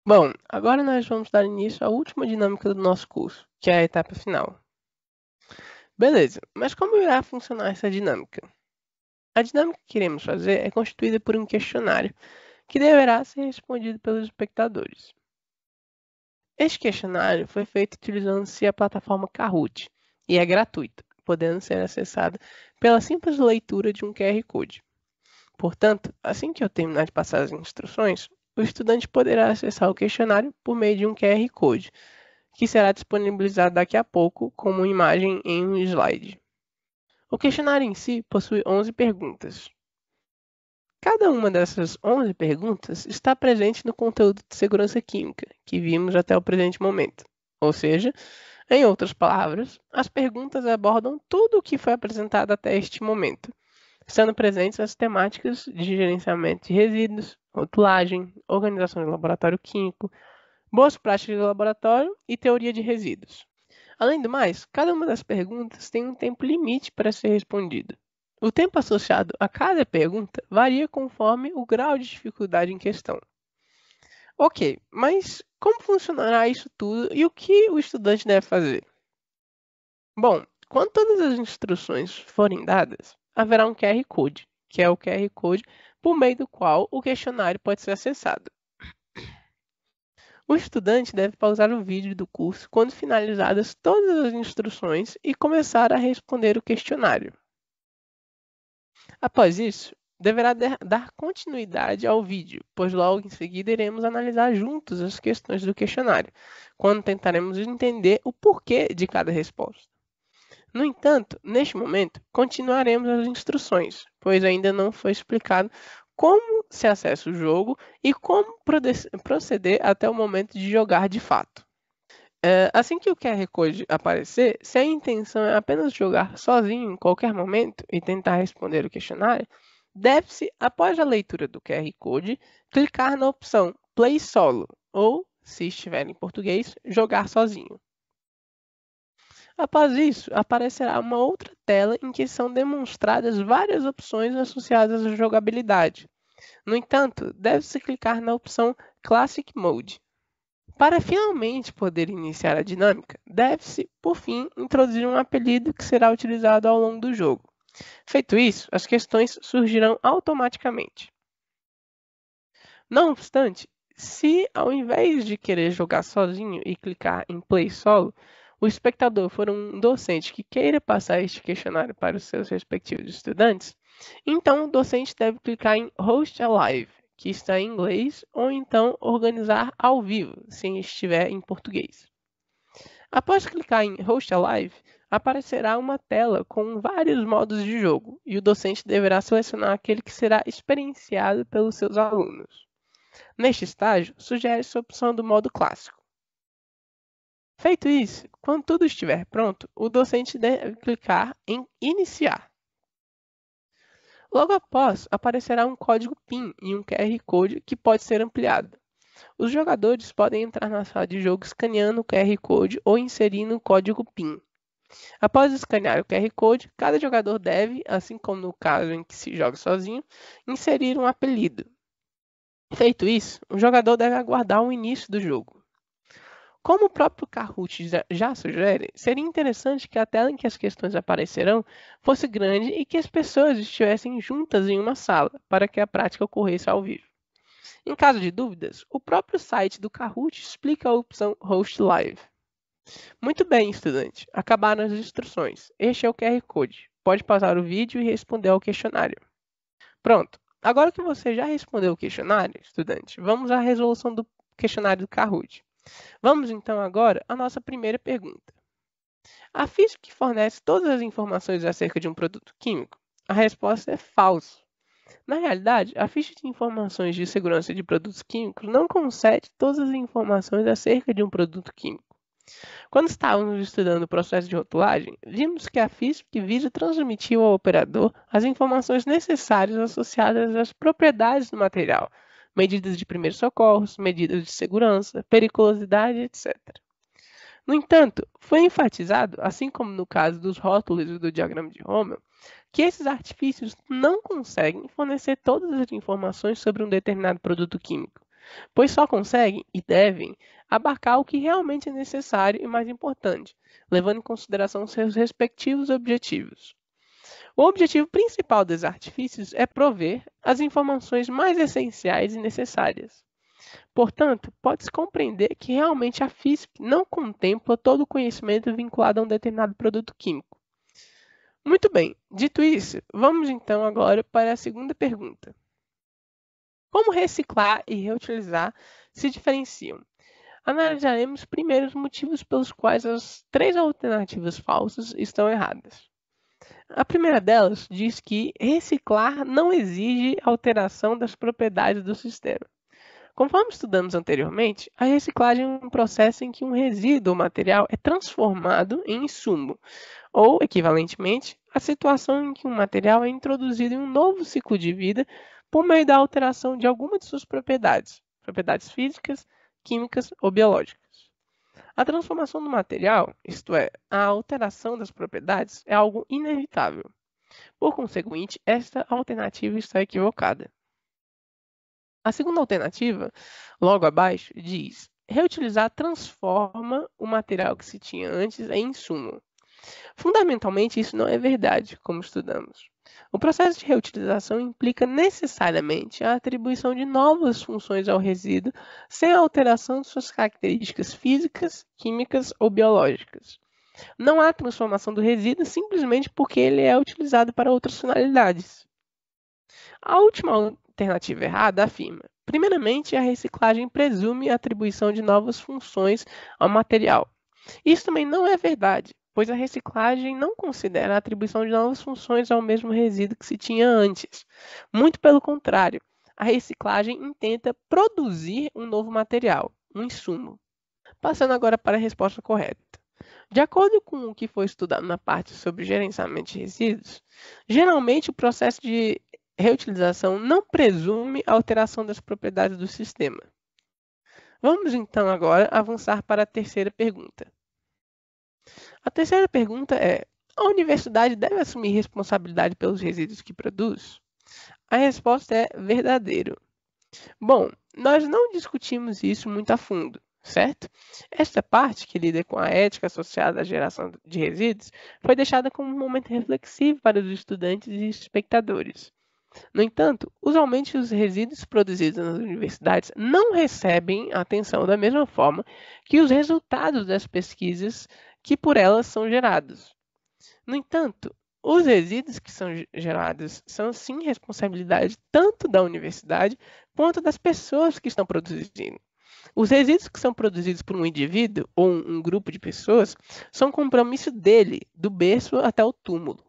Bom, agora nós vamos dar início à última dinâmica do nosso curso, que é a etapa final. Beleza, mas como irá funcionar essa dinâmica? A dinâmica que iremos fazer é constituída por um questionário que deverá ser respondido pelos espectadores. Este questionário foi feito utilizando-se a plataforma Kahoot e é gratuita, podendo ser acessada pela simples leitura de um QR Code. Portanto, assim que eu terminar de passar as instruções, o estudante poderá acessar o questionário por meio de um QR Code, que será disponibilizado daqui a pouco como imagem em um slide. O questionário em si possui 11 perguntas. Cada uma dessas 11 perguntas está presente no conteúdo de segurança química que vimos até o presente momento. Ou seja, em outras palavras, as perguntas abordam tudo o que foi apresentado até este momento, estando presentes as temáticas de gerenciamento de resíduos, rotulagem, organização de laboratório químico, boas práticas de laboratório e teoria de resíduos. Além do mais, cada uma das perguntas tem um tempo limite para ser respondida. O tempo associado a cada pergunta varia conforme o grau de dificuldade em questão. Ok, mas como funcionará isso tudo e o que o estudante deve fazer? Bom, quando todas as instruções forem dadas, haverá um QR Code, que é o QR Code por meio do qual o questionário pode ser acessado. O estudante deve pausar o vídeo do curso quando finalizadas todas as instruções e começar a responder o questionário. Após isso, deverá dar continuidade ao vídeo, pois logo em seguida iremos analisar juntos as questões do questionário, quando tentaremos entender o porquê de cada resposta. No entanto, neste momento, continuaremos as instruções, pois ainda não foi explicado como se acessa o jogo e como proceder até o momento de jogar de fato. Assim que o QR Code aparecer, se a intenção é apenas jogar sozinho em qualquer momento e tentar responder o questionário, deve-se, após a leitura do QR Code, clicar na opção Play Solo ou, se estiver em português, jogar sozinho. Após isso, aparecerá uma outra tela em que são demonstradas várias opções associadas à jogabilidade. No entanto, deve-se clicar na opção Classic Mode. Para finalmente poder iniciar a dinâmica, deve-se, por fim, introduzir um apelido que será utilizado ao longo do jogo. Feito isso, as questões surgirão automaticamente. Não obstante, se ao invés de querer jogar sozinho e clicar em Play Solo, o espectador for um docente que queira passar este questionário para os seus respectivos estudantes, então o docente deve clicar em Host a Live, que está em inglês, ou então organizar ao vivo, se estiver em português. Após clicar em Host a Live, aparecerá uma tela com vários modos de jogo, e o docente deverá selecionar aquele que será experienciado pelos seus alunos. Neste estágio, sugere-se a opção do modo clássico. Feito isso, quando tudo estiver pronto, o docente deve clicar em Iniciar. Logo após, aparecerá um código PIN e um QR Code que pode ser ampliado. Os jogadores podem entrar na sala de jogo escaneando o QR Code ou inserindo o código PIN. Após escanear o QR Code, cada jogador deve, assim como no caso em que se joga sozinho, inserir um apelido. Feito isso, o jogador deve aguardar o início do jogo. Como o próprio Kahoot já sugere, seria interessante que a tela em que as questões aparecerão fosse grande e que as pessoas estivessem juntas em uma sala, para que a prática ocorresse ao vivo. Em caso de dúvidas, o próprio site do Kahoot explica a opção Host Live. Muito bem, estudante. Acabaram as instruções. Este é o QR Code. Pode pausar o vídeo e responder ao questionário. Pronto. Agora que você já respondeu o questionário, estudante, vamos à resolução do questionário do Kahoot. Vamos então agora à nossa primeira pergunta. A ficha que fornece todas as informações acerca de um produto químico? A resposta é falso. Na realidade, a ficha de informações de segurança de produtos químicos não concede todas as informações acerca de um produto químico. Quando estávamos estudando o processo de rotulagem, vimos que a FISP visa transmitir ao operador as informações necessárias associadas às propriedades do material, medidas de primeiros socorros, medidas de segurança, periculosidade, etc. No entanto, foi enfatizado, assim como no caso dos rótulos e do diagrama de Rommel, que esses artifícios não conseguem fornecer todas as informações sobre um determinado produto químico, pois só conseguem e devem abarcar o que realmente é necessário e mais importante, levando em consideração seus respectivos objetivos. O objetivo principal dos artifícios é prover as informações mais essenciais e necessárias. Portanto, pode-se compreender que realmente a física não contempla todo o conhecimento vinculado a um determinado produto químico. Muito bem, dito isso, vamos então agora para a segunda pergunta. Como reciclar e reutilizar se diferenciam? Analisaremos primeiro os motivos pelos quais as três alternativas falsas estão erradas. A primeira delas diz que reciclar não exige alteração das propriedades do sistema. Conforme estudamos anteriormente, a reciclagem é um processo em que um resíduo ou material é transformado em insumo, ou, equivalentemente, a situação em que um material é introduzido em um novo ciclo de vida por meio da alteração de alguma de suas propriedades, propriedades físicas, químicas ou biológicas. A transformação do material, isto é, a alteração das propriedades, é algo inevitável. Por conseguinte, esta alternativa está equivocada. A segunda alternativa, logo abaixo, diz: reutilizar transforma o material que se tinha antes em insumo. Fundamentalmente, isso não é verdade, como estudamos. O processo de reutilização implica necessariamente a atribuição de novas funções ao resíduo sem a alteração de suas características físicas, químicas ou biológicas. Não há transformação do resíduo simplesmente porque ele é utilizado para outras finalidades. A última alternativa errada afirma: primeiramente, a reciclagem presume a atribuição de novas funções ao material. Isso também não é verdade, pois a reciclagem não considera a atribuição de novas funções ao mesmo resíduo que se tinha antes. Muito pelo contrário, a reciclagem intenta produzir um novo material, um insumo. Passando agora para a resposta correta. De acordo com o que foi estudado na parte sobre gerenciamento de resíduos, geralmente o processo de reutilização não presume a alteração das propriedades do sistema. Vamos então agora avançar para a terceira pergunta. A terceira pergunta é: a universidade deve assumir responsabilidade pelos resíduos que produz? A resposta é verdadeiro. Bom, nós não discutimos isso muito a fundo, certo? Esta parte, que lida com a ética associada à geração de resíduos, foi deixada como um momento reflexivo para os estudantes e espectadores. No entanto, usualmente os resíduos produzidos nas universidades não recebem atenção da mesma forma que os resultados das pesquisas que por elas são gerados. No entanto, os resíduos que são gerados são sim responsabilidade tanto da universidade quanto das pessoas que estão produzindo. Os resíduos que são produzidos por um indivíduo ou um grupo de pessoas são compromisso dele, do berço até o túmulo.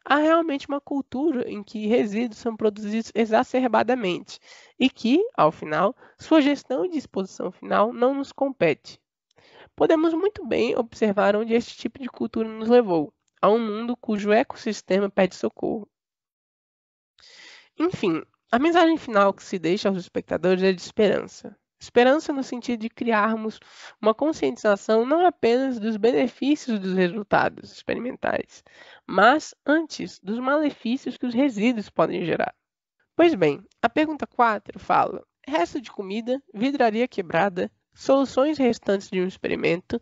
Há realmente uma cultura em que resíduos são produzidos exacerbadamente e que, ao final, sua gestão e disposição final não nos compete. Podemos muito bem observar onde este tipo de cultura nos levou, a um mundo cujo ecossistema pede socorro. Enfim, a mensagem final que se deixa aos espectadores é de esperança. Esperança no sentido de criarmos uma conscientização não apenas dos benefícios dos resultados experimentais, mas, antes, dos malefícios que os resíduos podem gerar. Pois bem, a pergunta 4 fala: resto de comida, vidraria quebrada, soluções restantes de um experimento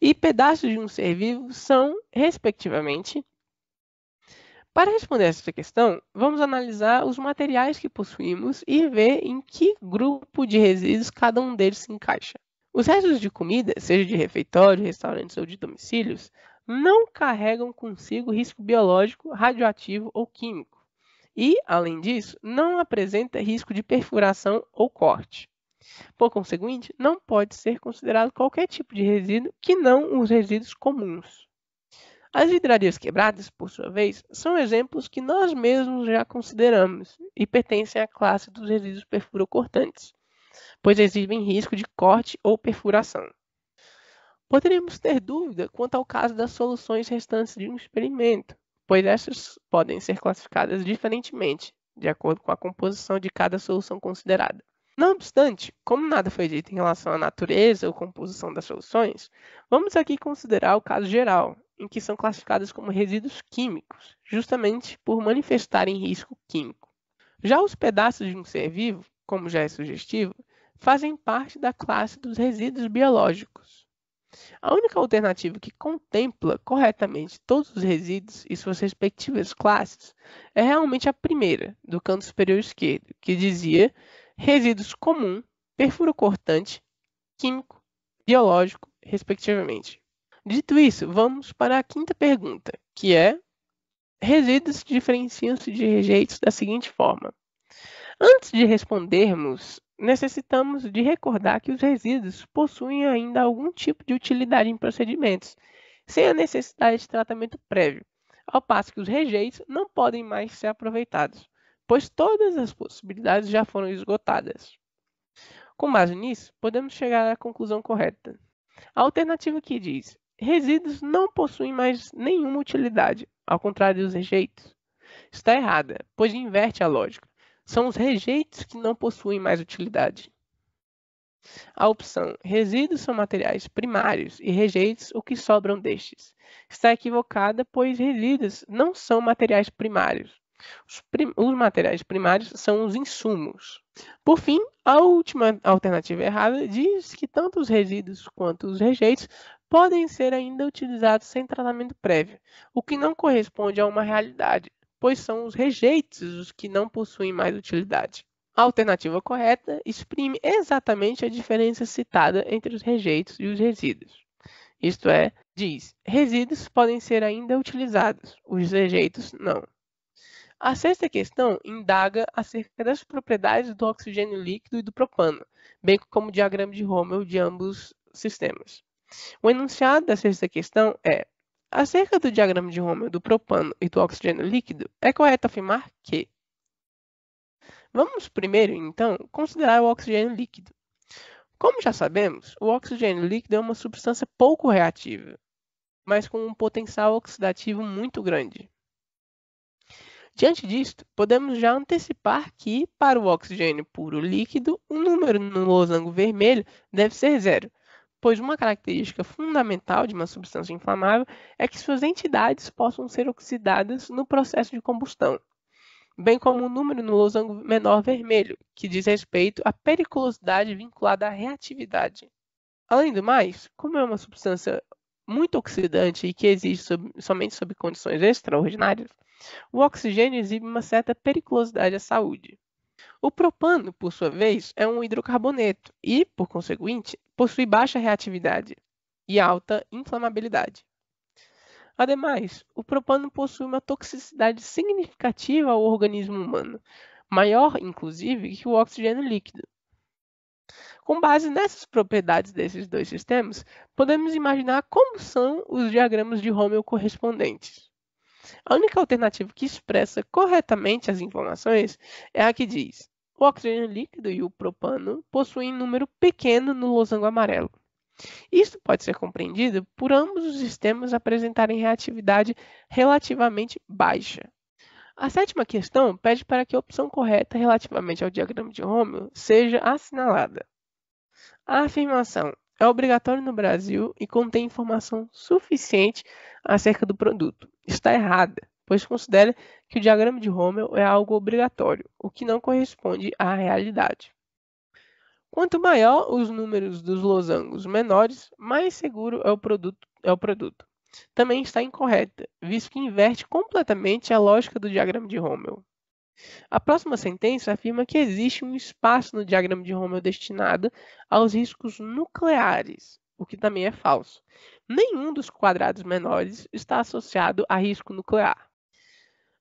e pedaços de um ser vivo são, respectivamente. Para responder essa questão, vamos analisar os materiais que possuímos e ver em que grupo de resíduos cada um deles se encaixa. Os restos de comida, seja de refeitório, restaurantes ou de domicílios, não carregam consigo risco biológico, radioativo ou químico. E, além disso, não apresenta risco de perfuração ou corte. Por conseguinte, não pode ser considerado qualquer tipo de resíduo que não os resíduos comuns. As vidrarias quebradas, por sua vez, são exemplos que nós mesmos já consideramos e pertencem à classe dos resíduos perfurocortantes, pois exibem risco de corte ou perfuração. Poderíamos ter dúvida quanto ao caso das soluções restantes de um experimento, pois essas podem ser classificadas diferentemente, de acordo com a composição de cada solução considerada. Não obstante, como nada foi dito em relação à natureza ou composição das soluções, vamos aqui considerar o caso geral, em que são classificadas como resíduos químicos, justamente por manifestarem risco químico. Já os pedaços de um ser vivo, como já é sugestivo, fazem parte da classe dos resíduos biológicos. A única alternativa que contempla corretamente todos os resíduos e suas respectivas classes é realmente a primeira, do canto superior esquerdo, que dizia resíduos comum, perfuro-cortante, químico, biológico, respectivamente. Dito isso, vamos para a quinta pergunta, que é: resíduos diferenciam-se de rejeitos da seguinte forma. Antes de respondermos, necessitamos de recordar que os resíduos possuem ainda algum tipo de utilidade em procedimentos, sem a necessidade de tratamento prévio, ao passo que os rejeitos não podem mais ser aproveitados, pois todas as possibilidades já foram esgotadas. Com base nisso, podemos chegar à conclusão correta. A alternativa que diz: resíduos não possuem mais nenhuma utilidade, ao contrário dos rejeitos, está errada, pois inverte a lógica. São os rejeitos que não possuem mais utilidade. A opção resíduos são materiais primários e rejeitos o que sobram destes está equivocada, pois resíduos não são materiais primários. Os materiais primários são os insumos. Por fim, a última alternativa errada diz que tanto os resíduos quanto os rejeitos podem ser ainda utilizados sem tratamento prévio, o que não corresponde a uma realidade, pois são os rejeitos os que não possuem mais utilidade. A alternativa correta exprime exatamente a diferença citada entre os rejeitos e os resíduos. Isto é, diz: resíduos podem ser ainda utilizados, os rejeitos não. A sexta questão indaga acerca das propriedades do oxigênio líquido e do propano, bem como o diagrama de Rommel de ambos sistemas. O enunciado da sexta questão é: acerca do diagrama de Rommel do propano e do oxigênio líquido, é correto afirmar que... Vamos primeiro, então, considerar o oxigênio líquido. Como já sabemos, o oxigênio líquido é uma substância pouco reativa, mas com um potencial oxidativo muito grande. Diante disto, podemos já antecipar que, para o oxigênio puro líquido, o número no losango vermelho deve ser zero, pois uma característica fundamental de uma substância inflamável é que suas entidades possam ser oxidadas no processo de combustão, bem como o número no losango menor vermelho, que diz respeito à periculosidade vinculada à reatividade. Além do mais, como é uma substância muito oxidante e que existe somente sob condições extraordinárias, o oxigênio exibe uma certa periculosidade à saúde. O propano, por sua vez, é um hidrocarboneto e, por conseguinte, possui baixa reatividade e alta inflamabilidade. Ademais, o propano possui uma toxicidade significativa ao organismo humano, maior, inclusive, que o oxigênio líquido. Com base nessas propriedades desses dois sistemas, podemos imaginar como são os diagramas de Rommel correspondentes. A única alternativa que expressa corretamente as informações é a que diz: o oxigênio líquido e o propano possuem um número pequeno no losango amarelo. Isto pode ser compreendido por ambos os sistemas apresentarem reatividade relativamente baixa. A sétima questão pede para que a opção correta relativamente ao diagrama de Rommel seja assinalada. A afirmação é obrigatória no Brasil e contém informação suficiente acerca do produto. Está errada, pois considera que o diagrama de Rommel é algo obrigatório, o que não corresponde à realidade. Quanto maior os números dos losangos menores, mais seguro é o produto. Também está incorreta, visto que inverte completamente a lógica do diagrama de Rommel. A próxima sentença afirma que existe um espaço no diagrama de Rommel destinado aos riscos nucleares, o que também é falso. Nenhum dos quadrados menores está associado a risco nuclear.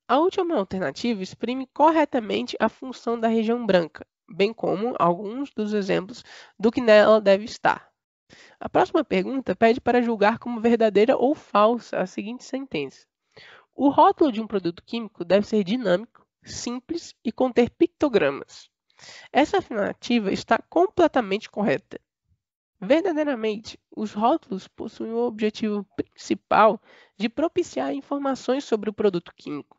A última alternativa exprime corretamente a função da região branca, bem como alguns dos exemplos do que nela deve estar. A próxima pergunta pede para julgar como verdadeira ou falsa a seguinte sentença: o rótulo de um produto químico deve ser dinâmico, simples e conter pictogramas. Essa afirmativa está completamente correta. Verdadeiramente, os rótulos possuem o objetivo principal de propiciar informações sobre o produto químico.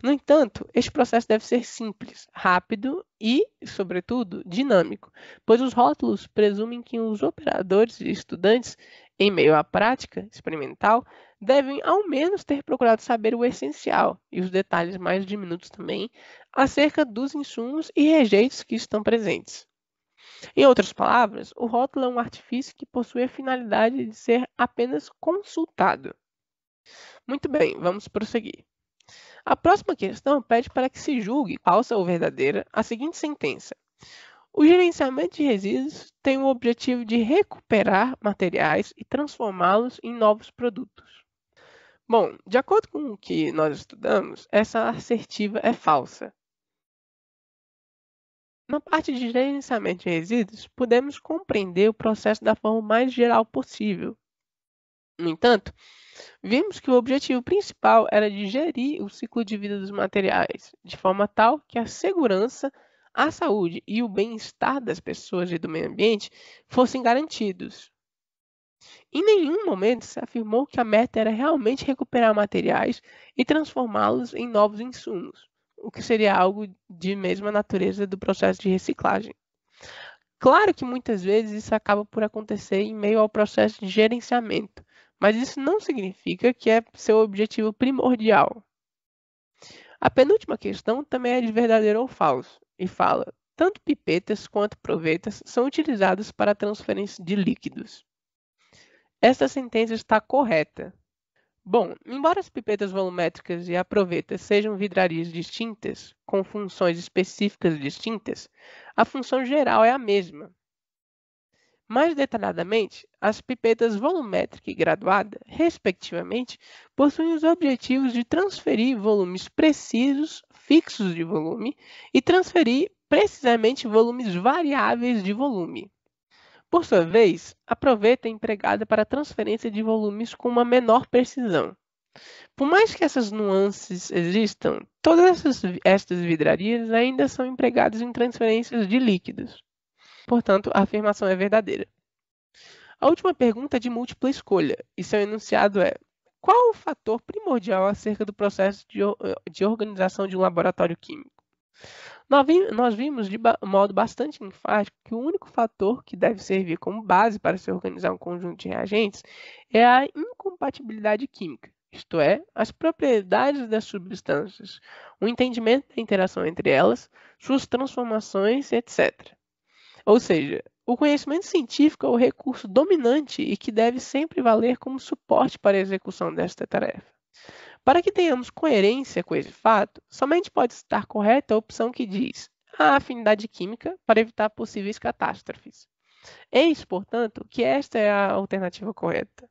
No entanto, este processo deve ser simples, rápido e, sobretudo, dinâmico, pois os rótulos presumem que os operadores e estudantes, em meio à prática experimental, devem ao menos ter procurado saber o essencial e os detalhes mais diminutos também acerca dos insumos e rejeitos que estão presentes. Em outras palavras, o rótulo é um artifício que possui a finalidade de ser apenas consultado. Muito bem, vamos prosseguir. A próxima questão pede para que se julgue, falsa ou verdadeira, a seguinte sentença: o gerenciamento de resíduos tem o objetivo de recuperar materiais e transformá-los em novos produtos. Bom, de acordo com o que nós estudamos, essa assertiva é falsa. Na parte de gerenciamento de resíduos, podemos compreender o processo da forma mais geral possível. No entanto, vimos que o objetivo principal era de gerir o ciclo de vida dos materiais, de forma tal que a segurança, a saúde e o bem-estar das pessoas e do meio ambiente fossem garantidos. Em nenhum momento se afirmou que a meta era realmente recuperar materiais e transformá-los em novos insumos, o que seria algo de mesma natureza do processo de reciclagem. Claro que muitas vezes isso acaba por acontecer em meio ao processo de gerenciamento, mas isso não significa que é seu objetivo primordial. A penúltima questão também é de verdadeiro ou falso, e fala: tanto pipetas quanto provetas são utilizados para a transferência de líquidos. Esta sentença está correta. Bom, embora as pipetas volumétricas e a proveta sejam vidrarias distintas, com funções específicas distintas, a função geral é a mesma. Mais detalhadamente, as pipetas volumétrica e graduada, respectivamente, possuem os objetivos de transferir volumes precisos, fixos de volume, e transferir precisamente volumes variáveis de volume. Por sua vez, a proveta é empregada para a transferência de volumes com uma menor precisão. Por mais que essas nuances existam, todas estas vidrarias ainda são empregadas em transferências de líquidos. Portanto, a afirmação é verdadeira. A última pergunta é de múltipla escolha, e seu enunciado é: qual o fator primordial acerca do processo de organização de um laboratório químico? Nós vimos de modo bastante enfático que o único fator que deve servir como base para se organizar um conjunto de reagentes é a incompatibilidade química, isto é, as propriedades das substâncias, o entendimento da interação entre elas, suas transformações, etc. Ou seja, o conhecimento científico é o recurso dominante e que deve sempre valer como suporte para a execução desta tarefa. Para que tenhamos coerência com esse fato, somente pode estar correta a opção que diz a afinidade química para evitar possíveis catástrofes. Eis, portanto, que esta é a alternativa correta.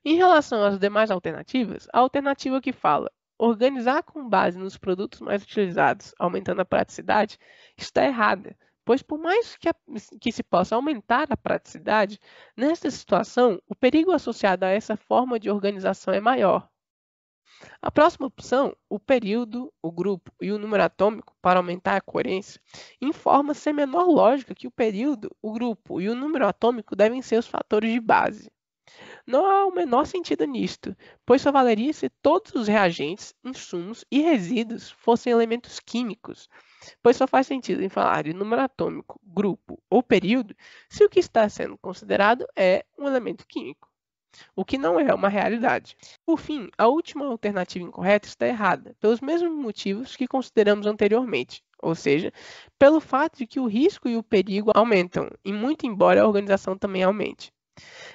Em relação às demais alternativas, a alternativa que fala organizar com base nos produtos mais utilizados, aumentando a praticidade, está errada, pois por mais que se possa aumentar a praticidade, nesta situação, o perigo associado a essa forma de organização é maior. A próxima opção, o período, o grupo e o número atômico, para aumentar a coerência, informa sem menor lógica que o período, o grupo e o número atômico devem ser os fatores de base. Não há o menor sentido nisto, pois só valeria se todos os reagentes, insumos e resíduos fossem elementos químicos, pois só faz sentido em falar de número atômico, grupo ou período se o que está sendo considerado é um elemento químico, o que não é uma realidade. Por fim, a última alternativa incorreta está errada, pelos mesmos motivos que consideramos anteriormente, ou seja, pelo fato de que o risco e o perigo aumentam, e muito embora a organização também aumente.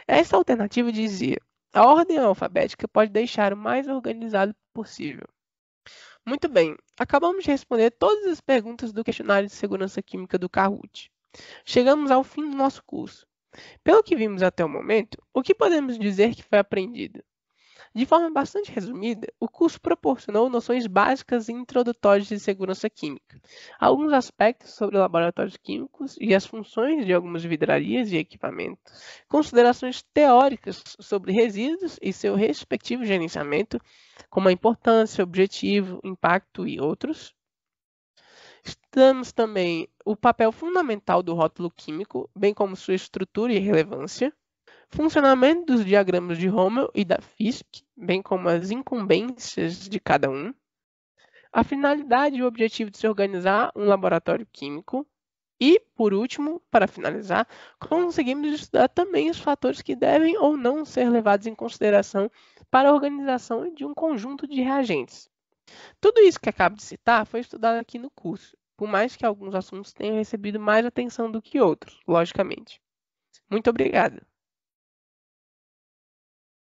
Esta alternativa dizia: a ordem alfabética pode deixar o mais organizado possível. Muito bem, acabamos de responder todas as perguntas do questionário de segurança química do Kahoot. Chegamos ao fim do nosso curso. Pelo que vimos até o momento, o que podemos dizer que foi aprendido? De forma bastante resumida, o curso proporcionou noções básicas e introdutórias de segurança química, alguns aspectos sobre laboratórios químicos e as funções de algumas vidrarias e equipamentos, considerações teóricas sobre resíduos e seu respectivo gerenciamento, como a importância, objetivo, impacto e outros. Estudamos também o papel fundamental do rótulo químico, bem como sua estrutura e relevância, funcionamento dos diagramas de Rommel e da Fiske, bem como as incumbências de cada um, a finalidade e o objetivo de se organizar um laboratório químico e, por último, para finalizar, conseguimos estudar também os fatores que devem ou não ser levados em consideração para a organização de um conjunto de reagentes. Tudo isso que acabo de citar foi estudado aqui no curso, por mais que alguns assuntos tenham recebido mais atenção do que outros, logicamente. Muito obrigado!